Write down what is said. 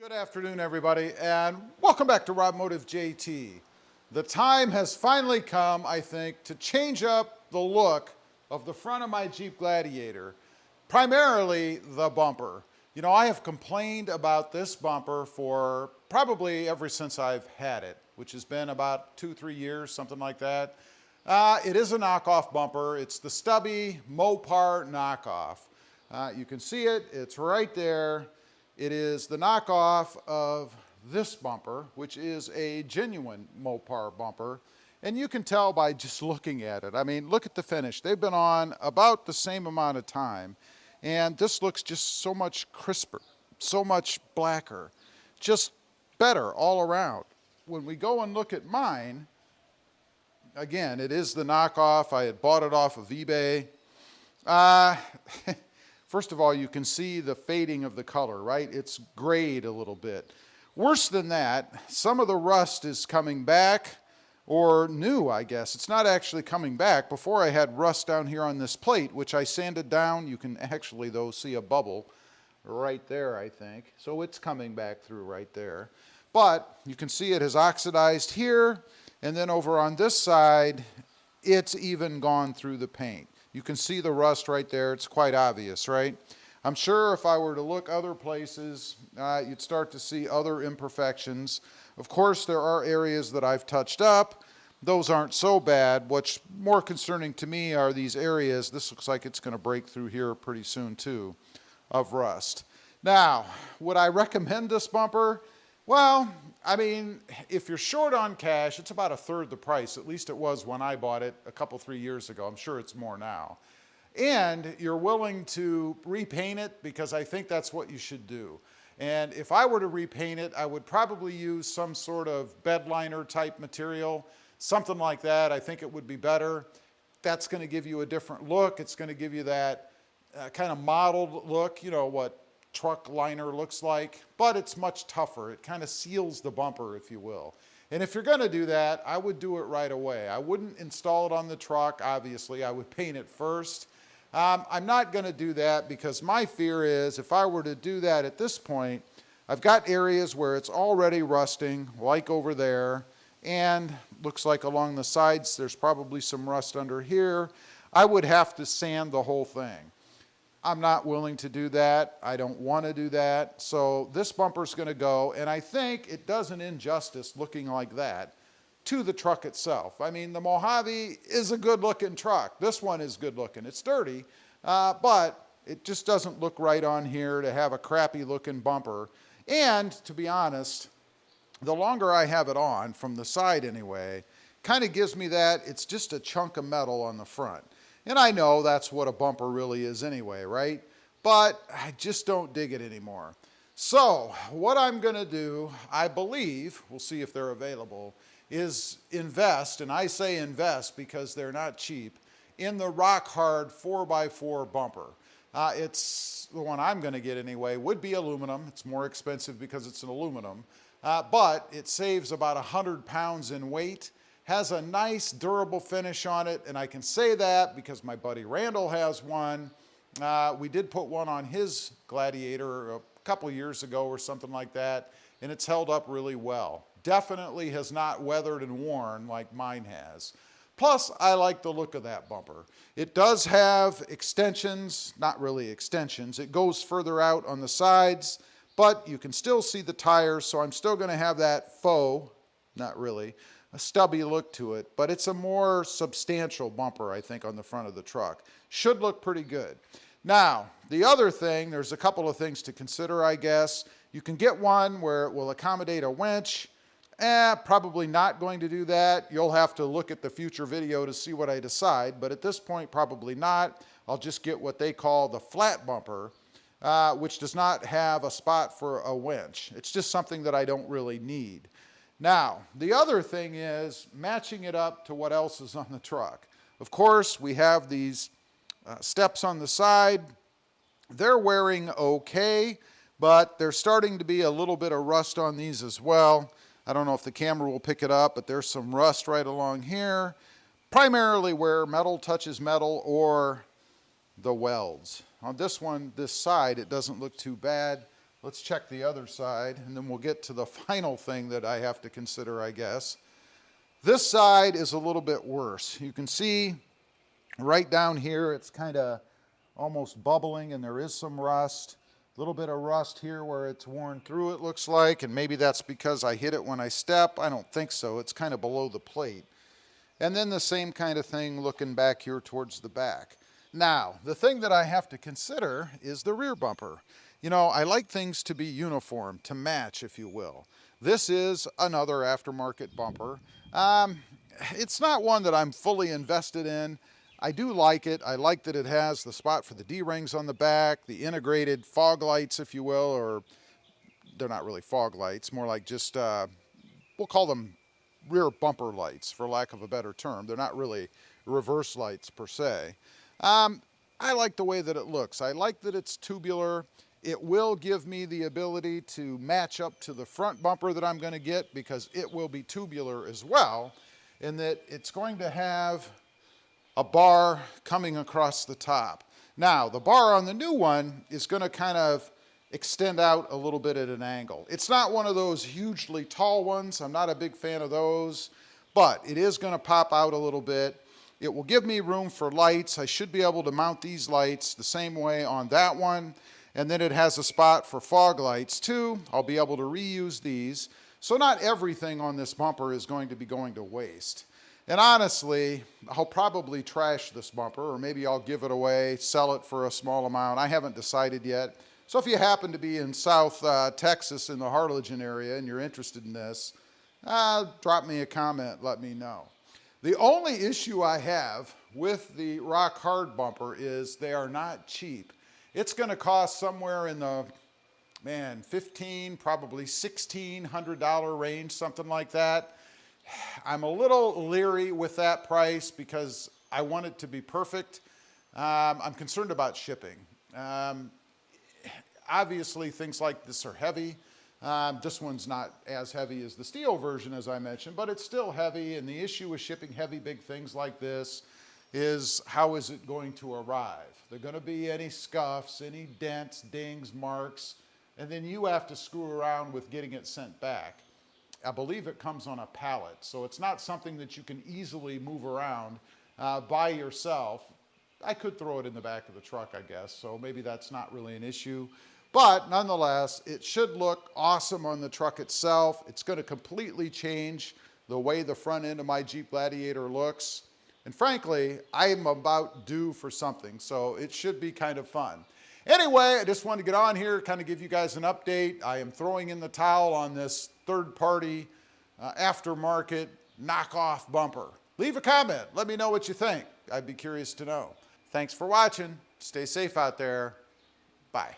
Good afternoon, everybody, and welcome back to Rob Motive JT. The time has finally come, I think, to change up the look of the front of my Jeep Gladiator, primarily the bumper. You know, I have complained about this bumper for probably ever since I've had it, which has been about 2-3 years, something like that. It is a knockoff bumper. It's the stubby Mopar knockoff. You can see it, it's right there. It is the knockoff of this bumper, which is a genuine Mopar bumper. And you can tell by just looking at it. I mean, look at the finish. They've been on about the same amount of time. And this looks just so much crisper, so much blacker, just better all around. When we go and look at mine, again, it is the knockoff. I had bought it off of eBay. First of all, you can see the fading of the color, right? It's grayed a little bit. Worse than that, some of the rust is coming back, or new, I guess. It's not actually coming back. Before I had rust down here on this plate, which I sanded down. You can actually, though, see a bubble right there, I think. So it's coming back through right there. But you can see it has oxidized here, and then over on this side, it's even gone through the paint. You can see the rust right there. It's quite obvious, right? I'm sure if I were to look other places, you'd start to see other imperfections. Of course, there are areas that I've touched up. Those aren't so bad. What's more concerning to me are these areas. This looks like it's going to break through here pretty soon too, of rust. Now, would I recommend this bumper? Well, I mean, if you're short on cash, it's about a third the price. At least it was when I bought it a couple, 3 years ago. I'm sure it's more now. And you're willing to repaint it, because I think that's what you should do. And if I were to repaint it, I would probably use some sort of bed liner type material, something like that. I think it would be better. That's going to give you a different look. It's going to give you that kind of mottled look, you know, what truck liner looks like, but it's much tougher. It kind of seals the bumper, if you will. And if you're going to do that, I would do it right away. I wouldn't install it on the truck, obviously. I would paint it first. I'm not going to do that because my fear is if I were to do that at this point, I've got areas where it's already rusting, like over there, and looks like along the sides there's probably some rust under here. I would have to sand the whole thing. I'm not willing to do that. I don't want to do that. So this bumper's going to go, and I think it does an injustice looking like that to the truck itself. I mean, the Mojave is a good-looking truck. This one is good-looking. It's dirty, but it just doesn't look right on here to have a crappy-looking bumper. And to be honest, the longer I have it on, from the side anyway, kind of gives me that it's just a chunk of metal on the front. And I know that's what a bumper really is anyway, right? But I just don't dig it anymore. So what I'm going to do, I believe, we'll see if they're available, is invest, and I say invest because they're not cheap, in the rock hard 4x4 bumper. It's the one I'm going to get anyway. Would be aluminum. It's more expensive because it's an aluminum, but it saves about 100 pounds in weight. Has a nice durable finish on it, and I can say that because my buddy Randall has one. We did put one on his Gladiator a couple years ago or something like that, and it's held up really well. Definitely has not weathered and worn like mine has. Plus, I like the look of that bumper. It does have extensions, not really extensions. It goes further out on the sides, but you can still see the tires, so I'm still going to have that faux, not really, a stubby look to it, but it's a more substantial bumper, I think, on the front of the truck. Should look pretty good. Now, the other thing, there's a couple of things to consider, I guess. You can get one where it will accommodate a winch. Probably not going to do that. You'll have to look at the future video to see what I decide, but at this point, probably not. I'll just get what they call the flat bumper, which does not have a spot for a winch. It's just something that I don't really need. Now, the other thing is matching it up to what else is on the truck. Of course, we have these steps on the side. They're wearing okay, but there's starting to be a little bit of rust on these as well. I don't know if the camera will pick it up, but there's some rust right along here, primarily where metal touches metal or the welds. On this one, this side, it doesn't look too bad. Let's check the other side, and then we'll get to the final thing that I have to consider, I guess. This side is a little bit worse. You can see right down here, it's kind of almost bubbling, and there is some rust. A little bit of rust here where it's worn through, it looks like, and maybe that's because I hit it when I step. I don't think so. It's kind of below the plate. And then the same kind of thing looking back here towards the back. Now, the thing that I have to consider is the rear bumper. You know, I like things to be uniform, to match, if you will. This is another aftermarket bumper. It's not one that I'm fully invested in. I do like it. I like that it has the spot for the D-rings on the back, the integrated fog lights, if you will, or they're not really fog lights, more like just, we'll call them rear bumper lights, for lack of a better term. They're not really reverse lights per se. I like the way that it looks. I like that it's tubular. It will give me the ability to match up to the front bumper that I'm going to get, because it will be tubular as well, in that it's going to have a bar coming across the top. Now, the bar on the new one is going to kind of extend out a little bit at an angle. It's not one of those hugely tall ones. I'm not a big fan of those, but it is going to pop out a little bit. It will give me room for lights. I should be able to mount these lights the same way on that one. And then it has a spot for fog lights too. I'll be able to reuse these. So not everything on this bumper is going to be going to waste. And honestly, I'll probably trash this bumper, or maybe I'll give it away, sell it for a small amount. I haven't decided yet. So if you happen to be in South Texas in the Harlingen area and you're interested in this, drop me a comment, let me know. The only issue I have with the Rock Hard bumper is they are not cheap. It's going to cost somewhere in the, $1,500, probably $1,600 range, something like that. I'm a little leery with that price because I want it to be perfect. I'm concerned about shipping. Obviously, things like this are heavy. This one's not as heavy as the steel version, as I mentioned, but it's still heavy. And the issue with shipping heavy, big things like this is, how is it going to arrive? There are going to be any scuffs, any dents, dings, marks, and then you have to screw around with getting it sent back. I believe it comes on a pallet, so it's not something that you can easily move around by yourself. I could throw it in the back of the truck, I guess, so maybe that's not really an issue. But nonetheless, it should look awesome on the truck itself. It's going to completely change the way the front end of my Jeep Gladiator looks. And frankly, I am about due for something, so it should be kind of fun. Anyway, I just wanted to get on here, kind of give you guys an update. I am throwing in the towel on this third-party aftermarket knockoff bumper. Leave a comment. Let me know what you think. I'd be curious to know. Thanks for watching. Stay safe out there. Bye.